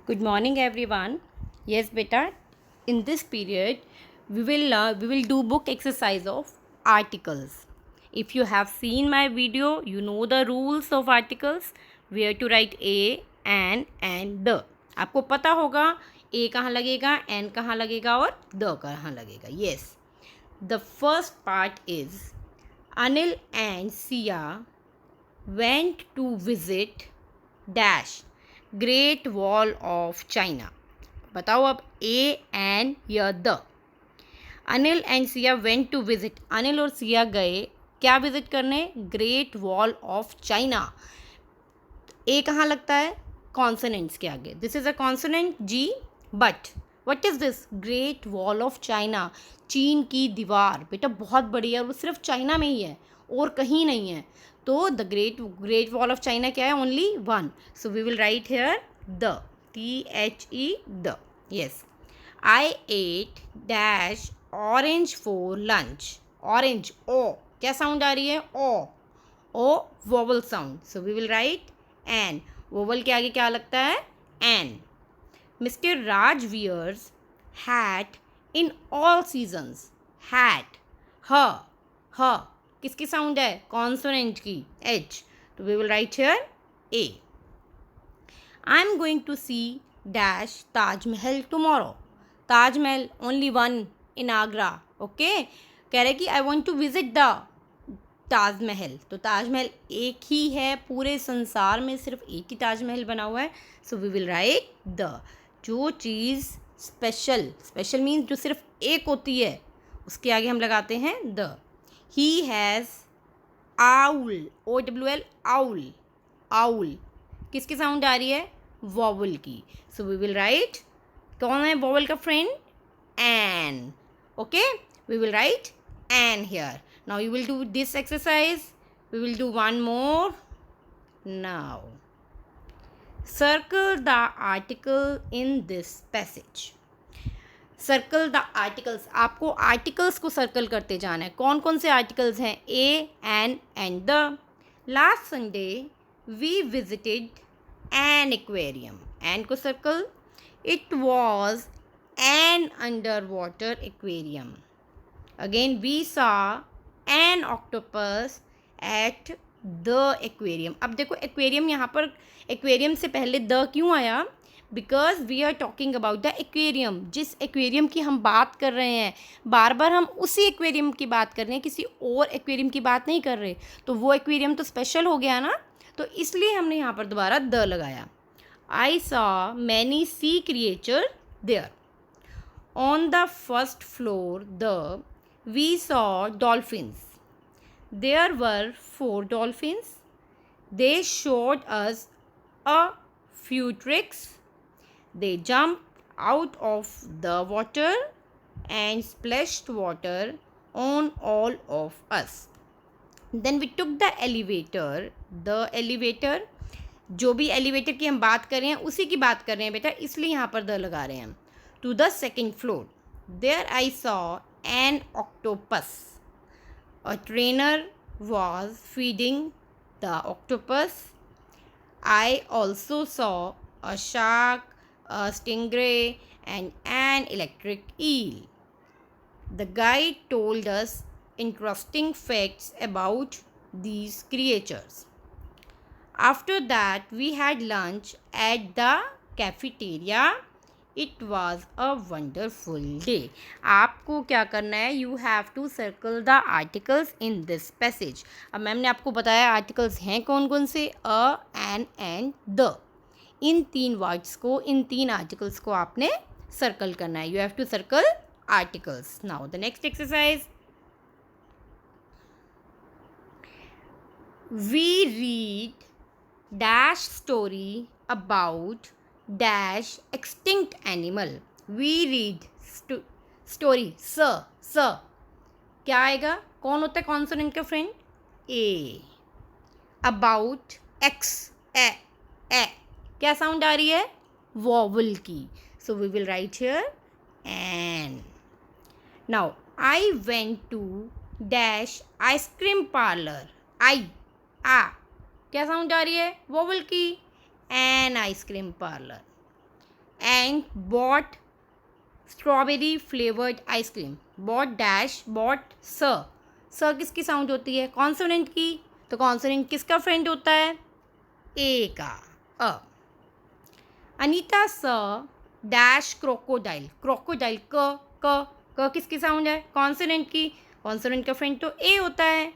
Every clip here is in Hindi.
Good morning, everyone. Yes, beta. In this period, we will do book exercise of articles. If you have seen my video, you know the rules of articles. Where to write a, an, and the. आपको पता होगा a कहाँ लगेगा, n कहाँ लगेगा और the कहाँ लगेगा. Yes. The first part is Anil and Sia went to visit dash great wall of China. बताओ अब ए एंड या the. Anil and Siya went to visit. Anil और सिया गए क्या विजिट करने? Great wall of China. A कहाँ लगता है? कॉन्सोनेंट्स के आगे. This is a consonant G. But what is this? Great wall of China. चीन की दीवार. बेटा बहुत बड़ी है और वो सिर्फ चाइना में ही है और कहीं नहीं है. तो the great wall of China क्या है? Only one. So we will write here the. THE the. Yes. I ate dash orange for lunch. Orange O क्या साउंड आ रही है? O vowel sound. So we will write an. Vowel के आगे क्या लगता है? An. Mister Raj wears hat in all seasons. Hat. ह किसकी साउंड है? कॉन्सोनेंट की. एच. तो we will write here A. I am going to see dash Taj Mahal tomorrow. Taj Mahal only one in Agra. Okay. कह रहे कि I want to visit the Taj Mahal. तो ताजमहल एक ही है पूरे संसार में, सिर्फ एक ही ताजमहल बना हुआ है. So we will write the. जो चीज़ स्पेशल मीन्स जो सिर्फ एक होती है उसके आगे हम लगाते हैं the. He has owl. OWL owl. Owl किसकी साउंड आ रही है? वॉवल की. So we will write. कौन है वॉवल का friend? An. Okay. We will write an here. Now you will do this exercise. We will do one more. Now circle the article in this passage. Circle the articles. आपको आर्टिकल्स को सर्कल करते जाना है. कौन कौन से आर्टिकल्स हैं? A, an and the. Last Sunday we visited an aquarium. An को circle. It was an under water aquarium. Again we saw an octopus at the aquarium. अब देखो एक्वेरियम यहाँ पर एक्वेरियम से पहले द क्यों आया? Because we are talking about the aquarium. जिस एक्वेरियम की हम बात कर रहे हैं बार बार हम उसी एक्वेरियम की बात कर रहे हैं, किसी और एक्वेरियम की बात नहीं कर रहे. तो वो एक्वेरियम तो स्पेशल हो गया ना, तो इसलिए हमने यहाँ पर दोबारा द लगाया. I saw many sea creature there. On the first floor the we saw dolphins. There were 4 dolphins. They showed us a few tricks. They jumped out of the water and splashed water on all of us. Then we took the elevator. The elevator, जो भी elevator की हम बात कर रहे हैं उसी की बात कर रहे हैं बेटा, इसलिए यहाँ पर द लगा रहे हैं हम. To the second floor. There I saw an octopus. A trainer was feeding the octopus. I also saw a shark, a stingray, and an electric eel. The guide told us interesting facts about these creatures. After that, we had lunch at the cafeteria. It was a wonderful day. आपको क्या करना है? You have to circle the articles in this passage. अब मैम ने आपको बताया आर्टिकल्स हैं कौन कौन से. A, an and the. इन 3 वर्ड्स को, इन 3 आर्टिकल्स को आपने सर्कल करना है. You have to circle articles. Now the next exercise. We read dash story about dash extinct animal. We read story. स क्या आएगा? कौन होता है कॉन्सोनेंट का friend? A. About X. A. क्या साउंड आ रही है? वॉवल की. So we will write here an. Now I went to dash ice cream parlour. I. क्या साउंड आ रही है? वॉवल की. An ice cream parlour. and bought strawberry flavored ice cream. Bought dash bought sir. sir किसकी साउंड होती है? कॉन्सोनेंट की. तो कॉन्सोनेंट किसका फ्रेंड होता है? ए का. A. Anita saw dash crocodile. Crocodile क किसकी साउंड है? कॉन्सोनेंट की. कॉन्सोनेंट का फ्रेंड तो ए होता है.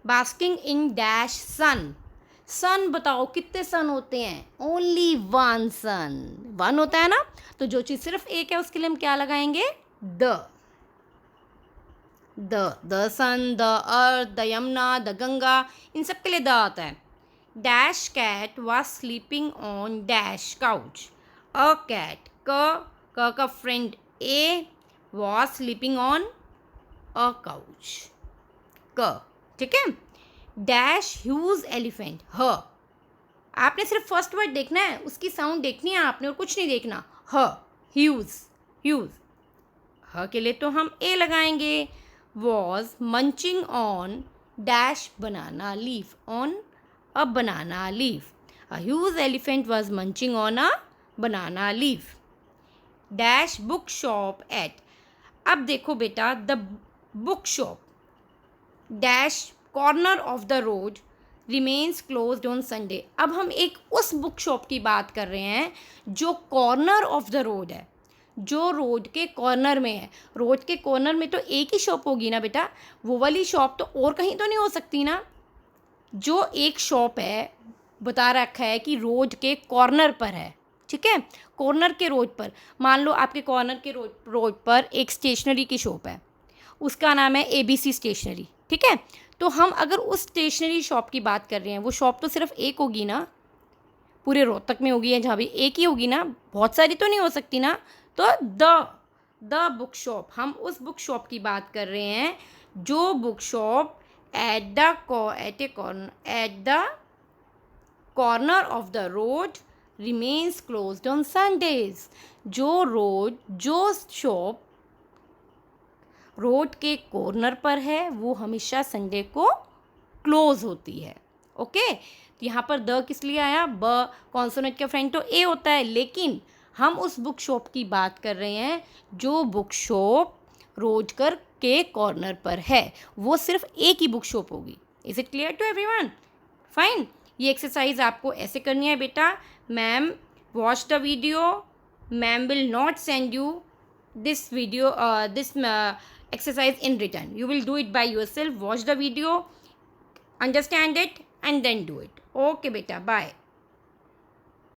बास्किंग इन डैश सन. सन बताओ कितने सन होते हैं? ओनली वन सन. वन होता है ना, तो जो चीज़ सिर्फ एक है उसके लिए हम क्या लगाएंगे? The sun, the earth, the Yamuna, the Ganga, इन सब के लिए द आता है. Dash cat was sleeping on dash couch. A cat क का friend a was sleeping on a couch. क. ठीक है. Dash huge elephant. ह. आपने सिर्फ फर्स्ट वर्ड देखना है, उसकी साउंड देखनी है आपने और कुछ नहीं देखना. ह. ह्यूज. ह के लिए तो हम ए लगाएंगे. Was munching on dash banana leaf. On a banana leaf. A huge elephant was munching on a banana leaf. Dash book shop at. अब देखो बेटा, the book shop dash corner of the road remains closed on Sunday. अब हम एक उस बुक शॉप की बात कर रहे हैं जो कॉर्नर ऑफ द रोड है, जो रोड के कॉर्नर में है. रोड के कॉर्नर में तो एक ही शॉप होगी ना बेटा, वो वाली शॉप तो और कहीं तो नहीं हो सकती ना. जो एक शॉप है बता रखा है कि रोड के कॉर्नर पर है. ठीक है, कॉर्नर के रोड पर. मान लो आपके कॉर्नर के रोड पर एक स्टेशनरी की शॉप है, उसका नाम है ABC स्टेशनरी. ठीक है, तो हम अगर उस स्टेशनरी शॉप की बात कर रहे हैं, वो शॉप तो सिर्फ एक होगी ना, पूरे रोहतक में होगी या जहाँ भी एक ही होगी ना, बहुत सारी तो नहीं हो सकती ना. तो द बुक शॉप, हम उस बुक शॉप की बात कर रहे हैं जो book shop at the corner of the road remains closed on Sundays. जो शॉप रोड के कॉर्नर पर है वो हमेशा संडे को क्लोज होती है. ओके, तो यहाँ पर द किस लिए आया? ब कॉन्सोनेंट का फ्रेंड तो ए होता है, लेकिन हम उस बुक शॉप की बात कर रहे हैं जो बुक शॉप रोड के कॉर्नर पर है, वो सिर्फ एक ही बुक शॉप होगी. Is it clear to everyone? Fine. ये एक्सरसाइज आपको ऐसे करनी है बेटा. Ma'am watch the video. Ma'am will not send you this video this exercise in written. You will do it by yourself. Watch the video, understand it, and then do it. Okay beta, bye.